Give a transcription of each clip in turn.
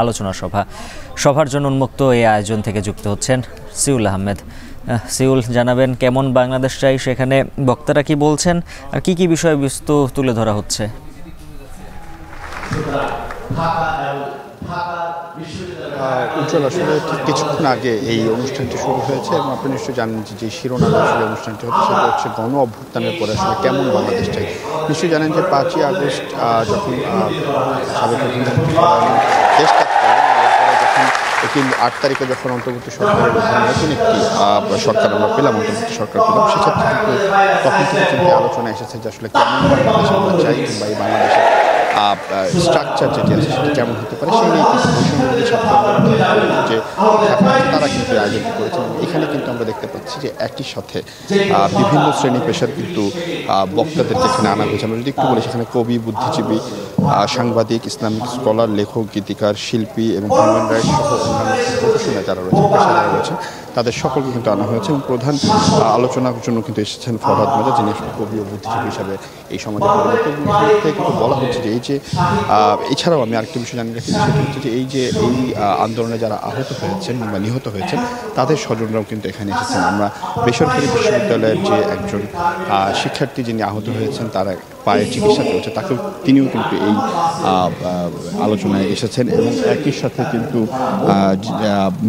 আলোচনা সভার জন্য উন্মুক্ত এই আয়োজন থেকে যুক্ত হচ্ছেন সিউল আহমেদ। সিউল, জানাবেন কেমন বাংলাদেশ চাই, সেখানে বক্তারা কি বলছেন আর কি বিষয়বস্তু তুলে ধরা হচ্ছে? উজ্জ্বল, আসলে ঠিক কিছুক্ষণ আগে এই অনুষ্ঠানটি শুরু হয়েছে এবং আপনি নিশ্চয়ই জানেন যে অনুষ্ঠানটি হচ্ছে সেটা হচ্ছে গণ অভ্যুত্থানের পরে আসলে কেমন বাংলাদেশ চাই। নিশ্চয়ই জানেন যে 5ই আগস্ট যখন সাবেক প্রধানমন্ত্রী দেশ ত্যাগ করেন, যখন 8 তারিখে যখন অন্তর্বর্তী সরকারের নতুন একটি সরকার আমরা পেলাম, অন্তর্বর্তী সরকার পেলাম, সেক্ষেত্রে কিন্তু তখন থেকে কিন্তু আলোচনা এসেছে যে আসলে কেমন বাংলাদেশ আমরা চাই কিংবা এই বাংলাদেশের স্ট্রাকচার যেটি আছে সেটি কেমন হতে পারে সেই নিয়ে কিন্তু যে তারা কিন্তু আয়োজনটি করেছেন। এখানে কিন্তু আমরা দেখতে পাচ্ছি যে একই সাথে বিভিন্ন শ্রেণী পেশার কিন্তু বক্তাদেরকে এখানে আনা হয়েছে। আমরা যদি একটু বলি, সেখানে কবি, বুদ্ধিজীবী, সাংবাদিক, ইসলামিক স্কলার, লেখক, গীতিকার, শিল্পী এবং হিউম্যান রাইটস সহ অন্যান্য প্রফেশনাল যারা রয়েছে, পেশাদাররা রয়েছে, তাদের সকলকে কিন্তু আনা হয়েছে এবং প্রধান আলোচনার জন্য কিন্তু এসেছেন ফরহাদ মেজা, যিনি কবি ও বুদ্ধিজীবী হিসাবে এই সমাজে পরিণত। কিন্তু বলা হচ্ছে যে এই যে এছাড়াও আমি আরেকটি বিষয় জানিয়ে রাখি, সেটি হচ্ছে যে এই আন্দোলনে যারা আহত হয়েছেন বা নিহত হয়েছেন তাদের স্বজনরাও কিন্তু এখানে এসেছেন। আমরা বেসরকারি বিশ্ববিদ্যালয়ের যে একজন শিক্ষার্থী যিনি আহত হয়েছেন, তারা পায়ে চিকিৎসা চলছে, তিনিও কিন্তু এই আলোচনায় এসেছেন। এবং একই সাথে কিন্তু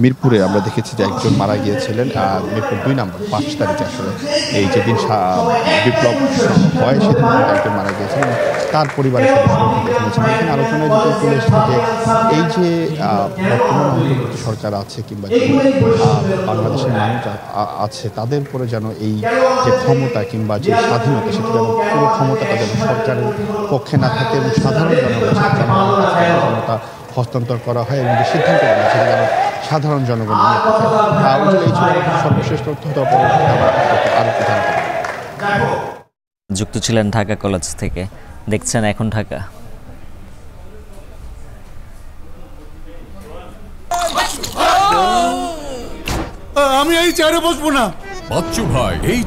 মিরপুরে আমরা দেখেছি যে একজন মারা গিয়েছিলেন মিরপুর 2 নম্বর 5 তারিখে, আসলে এই যেদিন বিপ্লব হয় সেদিন কিন্তু একজন মারা গিয়েছিলেন, তার পরিবারের সদস্যরা কিন্তু এসেছেন। এখানে আলোচনায় যেটা চলে এসেছে যে এই যে বর্তমান অন্তর্বর্তী সরকার আছে কিংবা যে বাংলাদেশের মানুষ আছে, তাদের উপরে যেন এই যে ক্ষমতা কিংবা যে স্বাধীনতা, সেটি যেন পুরো ক্ষমতাটা যেন সরকারের পক্ষে না থাকে এবং সাধারণ জনগণতা হস্তান্তর করা হয় এবং যে সিদ্ধান্ত সেটা যেন সাধারণ জনগণ নিয়ে থাকে। এই ছিল সর্বশেষ তথ্য। আরো যুক্ত ছিলেন ঢাকা কলেজ থেকে। দেখছেন এখন ঢাকা। আমি এই চেয়ারে বসবো না, বাচ্চু ভাই এই